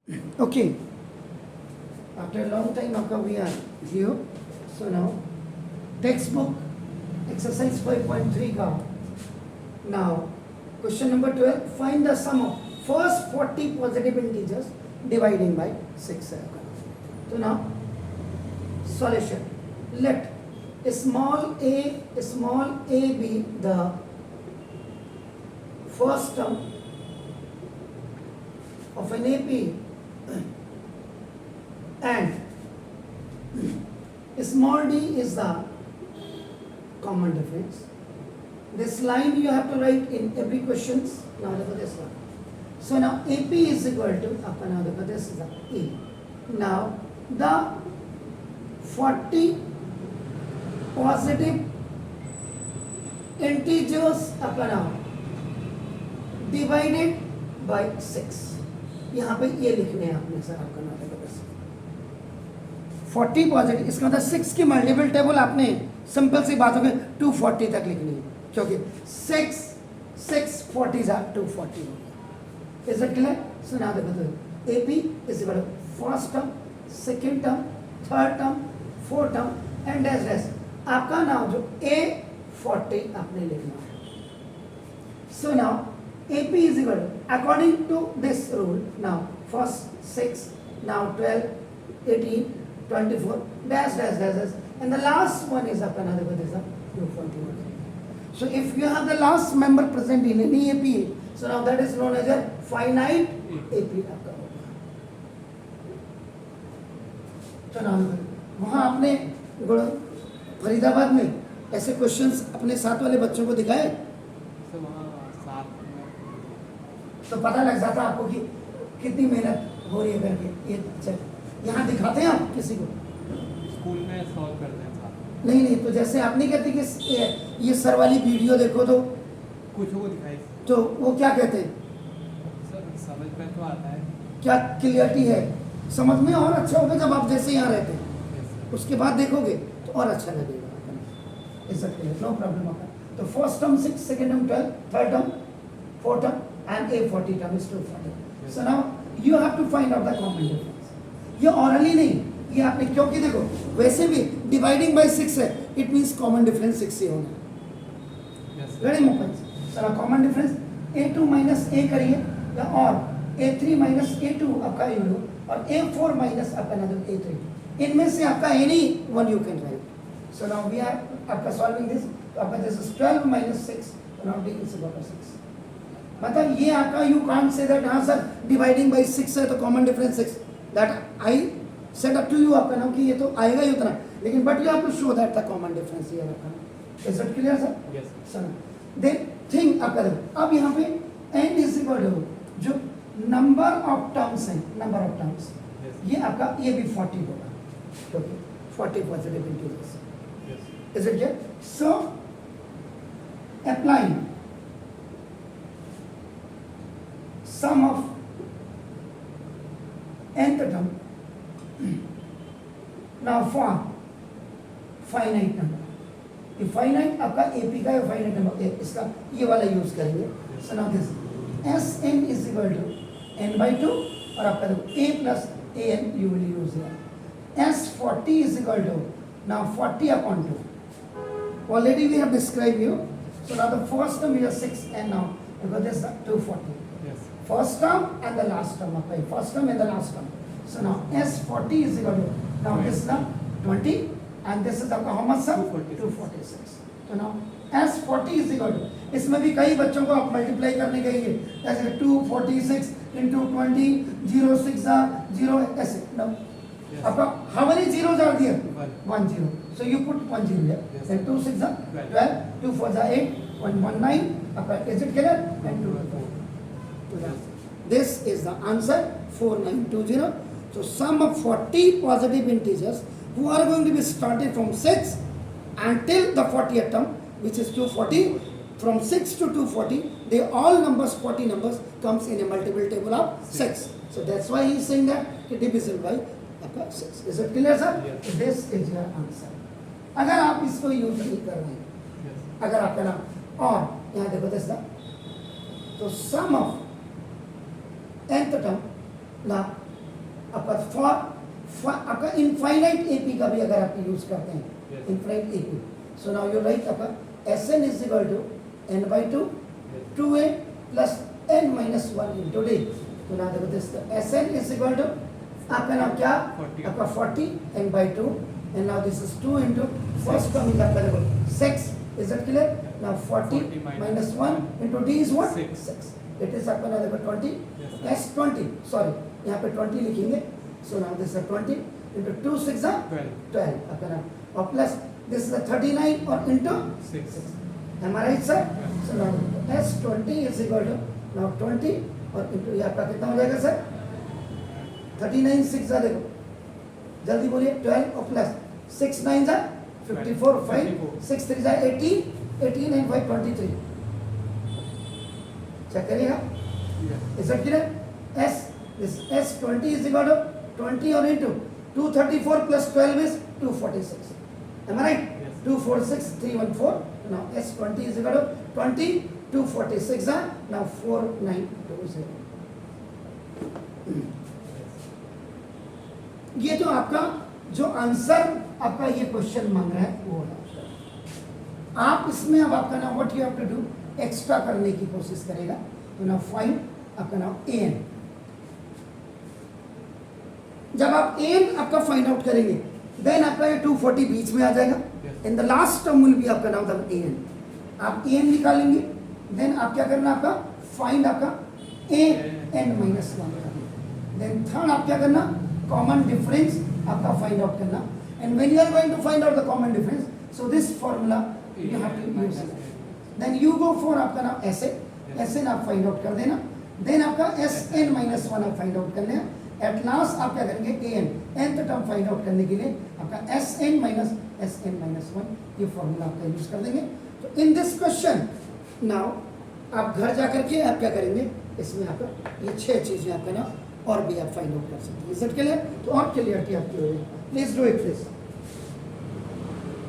Okay, after a long time आपका we are here. So now textbook exercise 5.3 का now question number 12, find the sum of first 40 positive integers dividing by 6 है आपका. So now solution, let small a be the first term of an AP and small d is the common difference. This line you have to write in every questions. Now look at this one. So now AP is equal to, now look at this is the A. Now the 40 positive integers now divided by 6. यहाँ पे ये लिखने हैं आपने sir आपका नाटक 40 positive, इसका मतलब 6 की मल्टीपल टेबल आपने सिंपल सी बात होगी 240 तक लिखनी है, क्योंकि 6 40 240 is it clear? So now देखो AP is equal first term, second term, third term, fourth term and as आपका नाउ जो A40 आपने लिखना है. So now AP is equal to, according to this rule, now first 6, now 12, 18, 24, dash, and the last one is up another one is up 241. So if you have the last member present in any APA, so now that is known as a finite AP आपका होगा. तो now वहाँ आपने फरीदाबाद में ऐसे questions अपने साथ वाले बच्चों को दिखाए तो पता लग जाता आपको कि कितनी मेहनत हो रही है करके. ये चल यहाँ दिखाते हैं आप किसी को स्कूल में सॉल्व करते हैं साथ. नहीं तो जैसे आप नहीं कहते कि ये सर वाली वीडियो देखो तो कुछ वो दिखाई तो वो क्या कहते हैं सर, समझ में तो आता है. क्या क्लियरिटी है समझ में, और अच्छा होगा जब आप जैसे यहाँ रहते हैं उसके बाद देखोगे तो और अच्छा लगेगा. Is it clear? No problem आपका. तो first term 6, second term 12, third term, fourth term and A40 term is 240. So now you have to find out the common difference. ये orally नहीं, ये आपने क्योंकि देखो वैसे भी dividing by 6 है, it means common difference 6 ही होना है. Very important. So now common difference A2 minus A करिए या और A3 minus A2 आपका you लो और A4 minus आपका another A3. इनमें से आपका any one you can write. So now we are आपका solving this. तो आपका this is 12 minus 6. So now D is equal to 6. मतलब ये आपका यू कांट से दैट हाँ सर डिवाइडिंग बाई 6 है तो common difference 6, that I set up to you आपका नाम कि ये तो आएगा ही उतना, लेकिन but you have to show that the common difference here आपका. Is it clear sir? Yes sir then thing आपका देखो अब यहाँ पे एंड इज इक्वल टू जो नंबर ऑफ टर्म्स है, नंबर ऑफ टर्म्स ये आपका ये भी 40 होगा क्योंकि 40 positive integers. Is it clear? So applying sum of nth term now for finite number. ये finite आपका AP का finite number इसका ये वाला यूज करेंगे. So now this Sn is equal to n by 2 और आपका देखो A plus an you will use here. S40 is equal to now 40 upon 2. Already we have described you. So now the first term is 6 and now because this is 240. First term and the last term apply. First term and the last term. So now S40 is equal to now this is the 20 and this is the how much sum? 246. So now S40 is equal to इसमें भी कई बच्चों को आप multiply करने कहेंगे जैसे 246 into 20 0 6 0 ऐसे. Now आपका how many zeros are there? 1 0. So you put 1 0 here. Then 2 6 12, 2 4 8, 1 1 9. आपका is it clear? And 2 4. This is the answer 4920. So sum of 40 positive integers who are going to be started from 6 until the 40th term, which is 240. From 6 to 240, they all numbers 40 numbers comes in a multiple table of 6. So that's why he is saying that it divisible by 6. Is it clear, sir? Yes. So this is your answer. अगर आप इसको use नहीं कर रहे हैं, अगर आपका नाम और यहाँ देखो this तो sum of nth term, now आपका फॉर आपका इनफाइनाइट एपी का भी अगर आप यूज करते हैं, Yes. Infinite AP, so now you write आपका Sn is equal to n/2 2a plus n minus 1 into d. तो now देखो this Sn is equal to आपका नाम क्या 40. आपका 40 n/2 and now this is 2 into first term is आपका देखो 6. Is that clear? Now 40 40 minus 1 into d is what? 6. 6. It is आपका ना देखो 20 Yes, sir. s 20 sorry यहाँ पे 20 लिखेंगे. So now this is 20 into 2 6 are 12 आपका नाम और plus this is a 39 or into 6. Am I right, sir? Yeah. So now S20 is equal to now 20 और into ये आपका कितना हो जाएगा सर? 39 6 जा देखो जल्दी बोलिए 12 और प्लस 6 9 जा 54 5 6 3 जा 18 18 and 5 23 चेक करिएगा. Yes. Is that clear? S this S20 is equal to 20 or into 234 plus 12 is 246. Am I right? Yes. 246 314. Now S20 is equal to 20 246 are now 4920. ये जो आपका जो आंसर आपका ये क्वेश्चन मांग रहा है वो है. आप इसमें अब आपका नाम what you have to do extra करने की कोशिश करेगा. तो ना फाइंड आपका नाम an. जब आप an आपका फाइंड आउट करेंगे देन आपका ये 240 बीच में आ जाएगा. In the last term will be आपका नाम था an. आप an निकालेंगे देन आप क्या करना आपका फाइंड आपका an minus 1 देन थर्ड आप क्या करना कॉमन डिफरेंस आपका फाइंड आउट करना. And when you are going to find out the common difference so this formula you have to use it. Then you go for आपका नाम Sn आप find out कर देना. देन आपका Sn minus 1 आप find out कर लेना. At last आप क्या करेंगे an nth term find out करने के लिए आपका Sn minus 1 ये फॉर्मूला आपका यूज कर देंगे. तो इन दिस क्वेश्चन नाउ आप घर जा करके आप क्या करेंगे इसमें आपका ये 6 चीजें आपका ना और भी आप फाइंड आउट कर सकते हैं. Is it clear? तो और क्लियरिटी आपकी हो जाएगी. Please do it please.